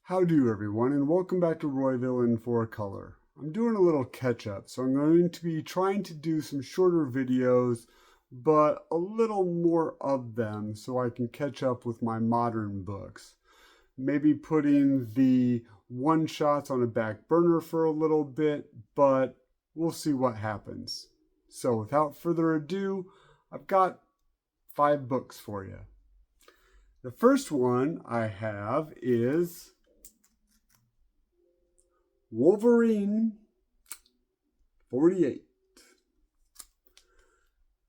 How do everyone, and welcome back to Royville in 4-color. I'm doing a little catch up, so I'm going to be trying to do some shorter videos, but a little more of them so I can catch up with my modern books. Maybe putting the one-shots on a back burner for a little bit, but we'll see what happens. So without further ado, I've got 5 books for you. The first one I have is Wolverine 48.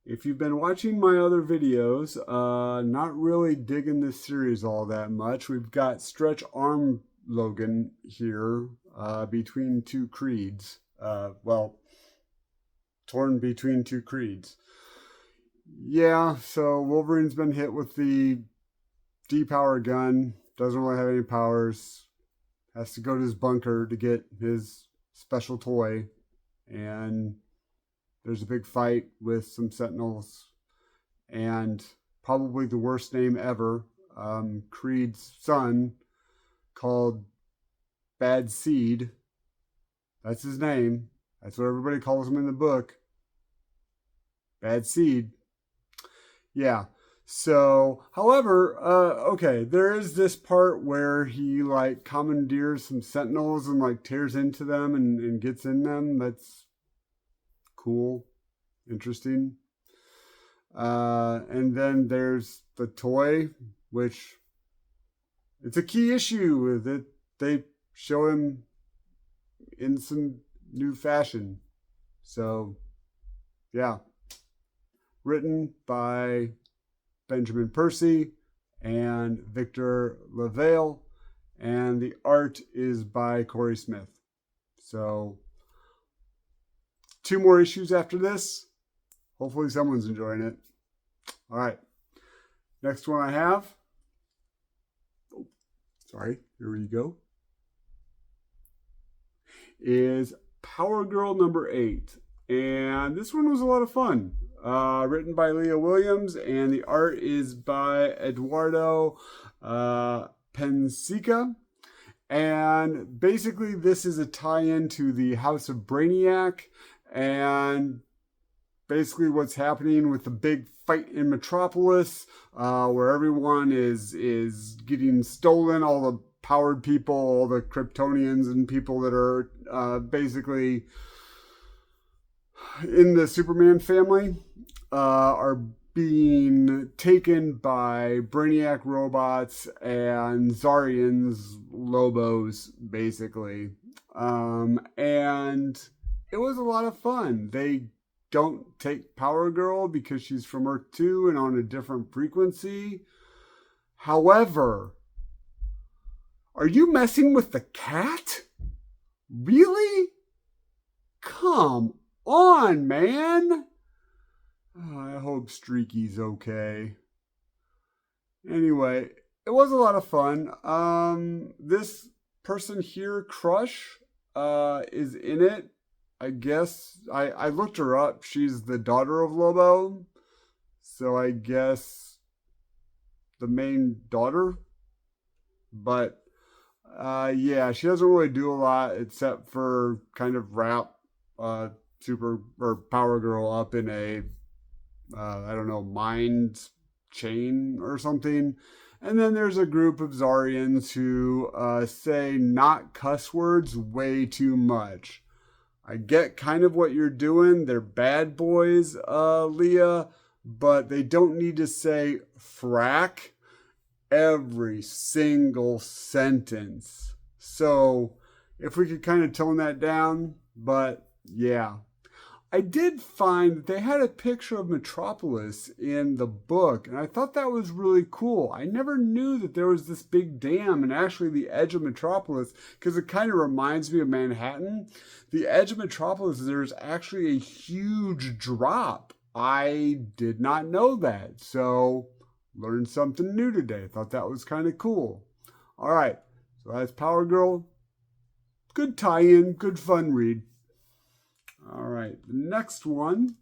If you've been watching my other videos, not really digging this series all that much. We've got Stretch Arm Logan here between two creeds. Torn between two creeds. Yeah, so Wolverine's been hit with the D-power gun. Doesn't really have any powers. Has to go to his bunker to get his special toy. And there's a big fight with some Sentinels. And probably the worst name ever, Creed's son, called Bad Seed. That's his name. That's what everybody calls him in the book. Bad Seed. Yeah. So, however, okay, there is this part where he like commandeers some Sentinels and like tears into them and gets in them. That's cool, interesting. And then there's the toy, which it's a key issue that they show him in some new fashion. So, yeah. Written by Benjamin Percy and Victor LaValle, and the art is by Corey Smith. So, 2 more issues after this. Hopefully someone's enjoying it. All right. Next one I have. Oh, sorry. Here we go. Is Power Girl number 8. And this one was a lot of fun. Written by Leah Williams, and the art is by Eduardo Pensica. And basically, this is a tie-in to the House of Brainiac, and basically what's happening with the big fight in Metropolis, where everyone is getting stolen, all the powered people, all the Kryptonians and people that are basically in the Superman family are being taken by Brainiac robots and Zarians, Lobos, basically. And it was a lot of fun. They don't take Power Girl because she's from Earth 2 and on a different frequency. However, are you messing with the cat? Really? Come on, man. Oh, I hope Streaky's okay. Anyway, it was a lot of fun. This person here, Crush, is in it. I guess I looked her up. She's the daughter of Lobo. So I guess the main daughter. But yeah, she doesn't really do a lot except for kind of wrap Super or Power Girl up in a I don't know, mind chain or something. And then there's a group of Zarians who say not cuss words way too much. I get kind of what you're doing. They're bad boys, Leah, but they don't need to say frack every single sentence. So if we could kind of tone that down, but yeah. I did find that they had a picture of Metropolis in the book, and I thought that was really cool. I never knew that there was this big dam and actually the edge of Metropolis, because it kind of reminds me of Manhattan. The edge of Metropolis, there's actually a huge drop. I did not know that, so learned something new today. Thought that was kind of cool. All right, so that's Power Girl. Good tie-in, good fun read. All right, the next one.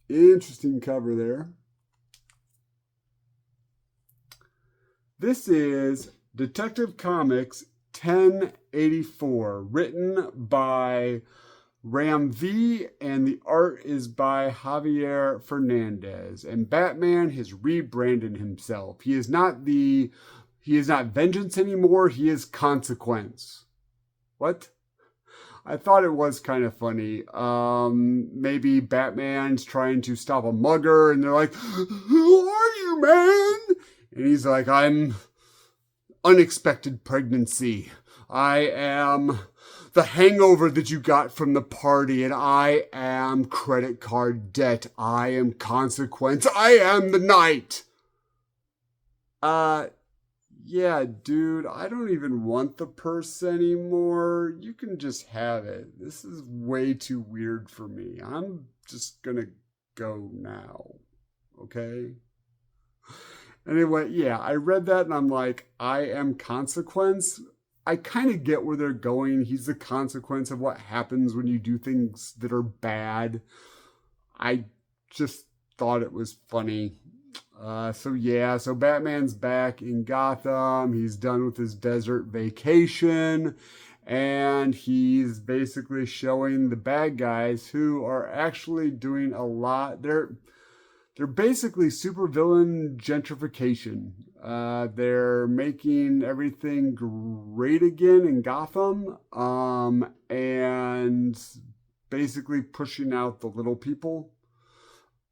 Interesting cover there. This is Detective Comics 1084, written by Ram V, and the art is by Javier Fernandez. And Batman has rebranded himself. He is not Vengeance anymore. He is Consequence. What? I thought it was kind of funny. Maybe Batman's trying to stop a mugger, and they're like, "Who are you, man?" And he's like, "I'm unexpected pregnancy. I am the hangover that you got from the party, and I am credit card debt. I am Consequence. I am the Knight." Yeah, dude, I don't even want the purse anymore. You can just have it. This is way too weird for me. I'm just gonna go now. Okay? Anyway, yeah, I read that and I'm like, I am Consequence. I kind of get where they're going. He's the consequence of what happens when you do things that are bad. I just thought it was funny. So Batman's back in Gotham. He's done with his desert vacation. And he's basically showing the bad guys who are actually doing a lot. They're basically supervillain gentrification. They're making everything great again in Gotham, and basically pushing out the little people,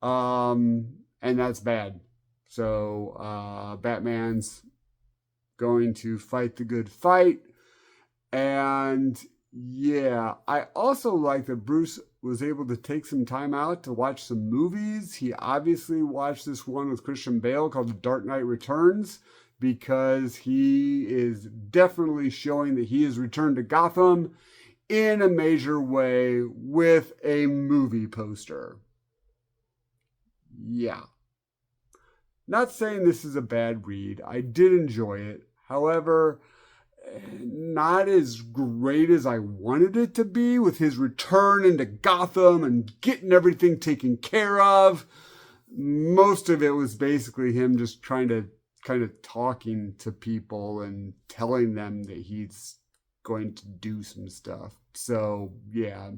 and that's bad. So Batman's going to fight the good fight, and yeah, I also like that Bruce was able to take some time out to watch some movies. He obviously watched this one with Christian Bale called The Dark Knight Returns, because he is definitely showing that he has returned to Gotham in a major way with a movie poster. Yeah. Not saying this is a bad read. I did enjoy it. However, not as great as I wanted it to be, with his return into Gotham and getting everything taken care of. Most of it was basically him just trying to kind of talking to people and telling them that he's going to do some stuff. So, yeah.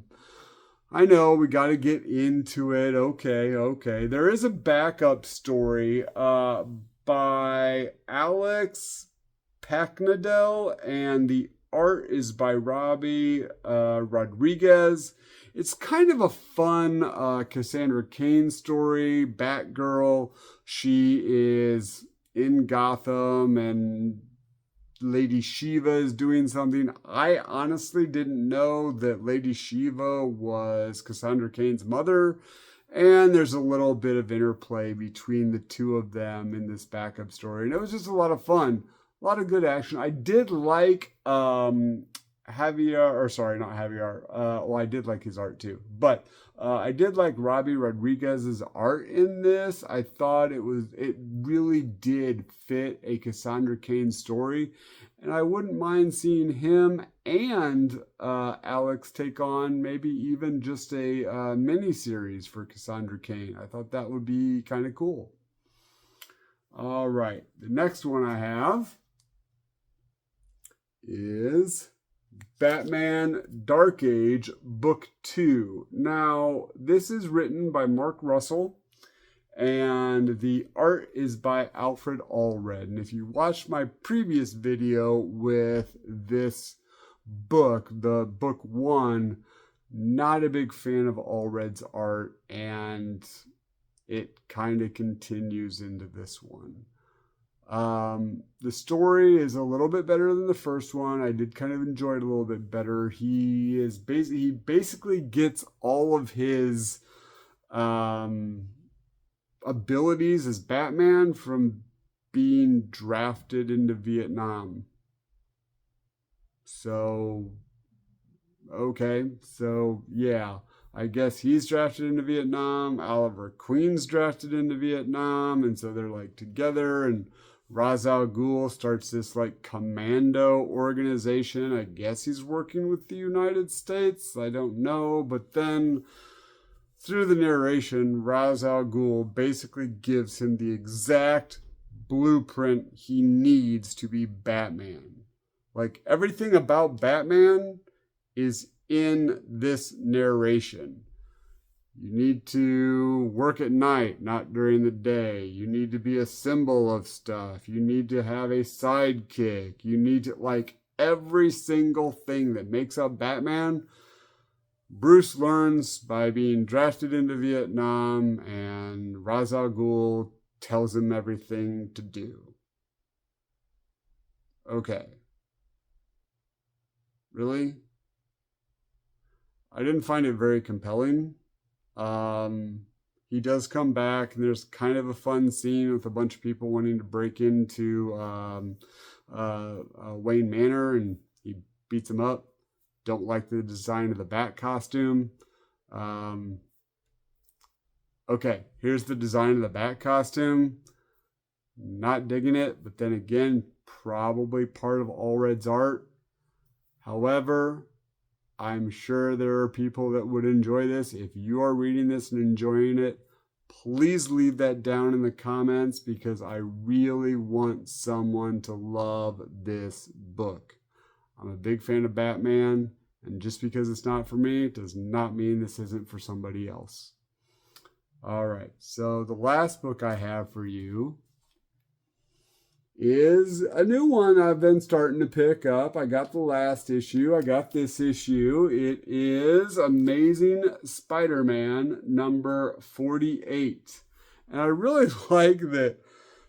I know we got to get into it. Okay. There is a backup story by Alex Pacnadel, and the art is by Robbie Rodriguez. It's kind of a fun Cassandra Cain story. Batgirl, she is in Gotham, and Lady Shiva is doing something. I honestly didn't know that Lady Shiva was Cassandra Cain's mother. And there's a little bit of interplay between the two of them in this backup story. And it was just a lot of fun. A lot of good action. I did like I did like his art too. But I did like Robbie Rodriguez's art in this. I thought it really did fit a Cassandra Cain story. And I wouldn't mind seeing him and Alex take on maybe even just a mini-series for Cassandra Cain. I thought that would be kind of cool. All right. The next one I have is Batman Dark Age Book 2. Now, this is written by Mark Russell, and the art is by Alfred Allred. And if you watched my previous video with this book, the book 1, not a big fan of Allred's art, and it kind of continues into this one. The story is a little bit better than the first one. I did kind of enjoy it a little bit better. He basically gets all of his abilities as Batman from being drafted into Vietnam. So, okay. So, yeah. I guess he's drafted into Vietnam. Oliver Queen's drafted into Vietnam. And so they're like together, and Ra's al Ghul starts this like commando organization. I guess he's working with the United States. I don't know. But then through the narration, Ra's al Ghul basically gives him the exact blueprint he needs to be Batman. Like, everything about Batman is in this narration. You need to work at night, not during the day. You need to be a symbol of stuff. You need to have a sidekick. You need to, like, every single thing that makes up Batman, Bruce learns by being drafted into Vietnam, and Ra's al Ghul tells him everything to do. Okay. Really? I didn't find it very compelling. He does come back, and there's kind of a fun scene with a bunch of people wanting to break into Wayne Manor, and he beats them up. Don't like the design of the bat costume. Okay, here's the design of the bat costume. Not digging it, but then again, probably part of Allred's art. However, I'm sure there are people that would enjoy this. If you are reading this and enjoying it, please leave that down in the comments, because I really want someone to love this book. I'm a big fan of Batman, and just because it's not for me does not mean this isn't for somebody else. All right, so the last book I have for you is a new one I've been starting to pick up. I got the last issue. I got this issue. It is Amazing Spider-Man number 48. And I really like that.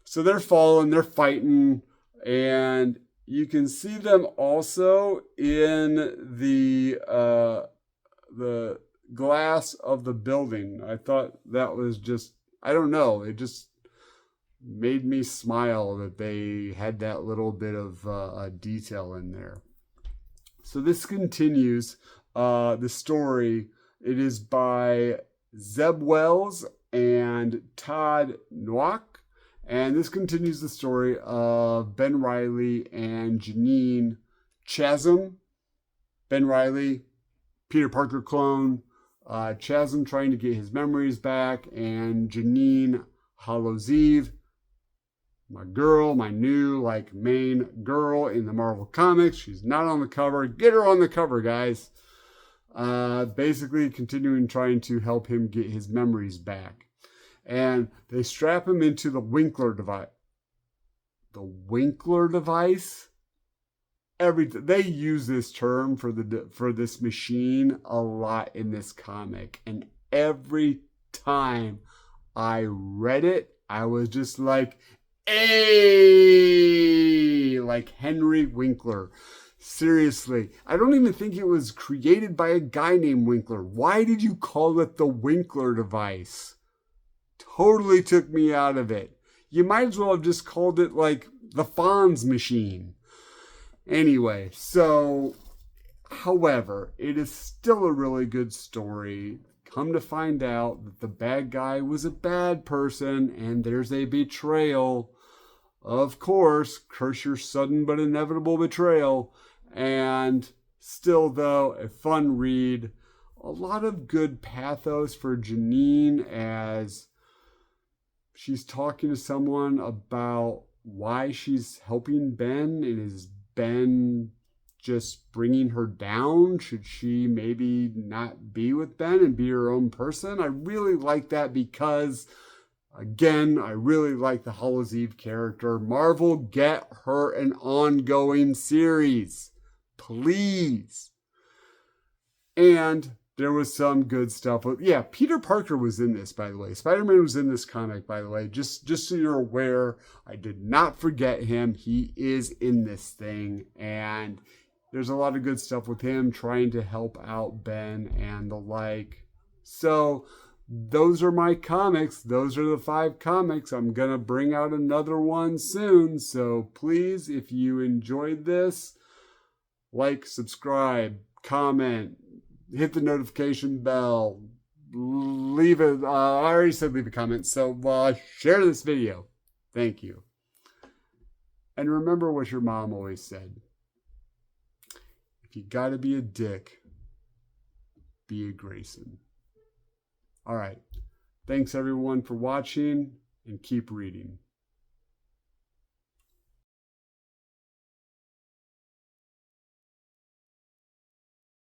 So they're falling, they're fighting, and you can see them also in the glass of the building. I thought that was just, I don't know, it just made me smile that they had that little bit of detail in there. So this continues the story. It is by Zeb Wells and Todd Nowak. And this continues the story of Ben Reilly and Janine Chasm. Ben Reilly, Peter Parker clone. Chasm trying to get his memories back. And Janine Hallows Eve, my girl, my new main girl in the Marvel Comics. She's not on the cover. Get her on the cover, guys. Basically continuing trying to help him get his memories back. And they strap him into the Winkler device. The Winkler device? They use this term for this machine a lot in this comic. And every time I read it, I was just like, hey, like Henry Winkler. Seriously, I don't even think it was created by a guy named Winkler. Why did you call it the Winkler device? Totally took me out of it. You might as well have just called it like the Fonz machine. Anyway, so, however, it is still a really good story. Come to find out that the bad guy was a bad person, and there's a betrayal. Of course, curse your sudden but inevitable betrayal. And still, though, a fun read. A lot of good pathos for Janine as she's talking to someone about why she's helping Ben, and is Ben just bringing her down? Should she maybe not be with Ben and be her own person? I really like that because, again, I really like the Hallows Eve character. Marvel, get her an ongoing series, please. And there was some good stuff. Yeah, Peter Parker was in this, by the way. Spider-Man was in this comic, by the way. Just so you're aware, I did not forget him. He is in this thing. And there's a lot of good stuff with him trying to help out Ben and the like. So those are my comics. Those are the 5 comics. I'm going to bring out another one soon. So please, if you enjoyed this, like, subscribe, comment, hit the notification bell, leave it. I already said leave a comment, so share this video. Thank you. And remember what your mom always said. If you gotta be a dick, be a Grayson. All right. Thanks everyone for watching, and keep reading.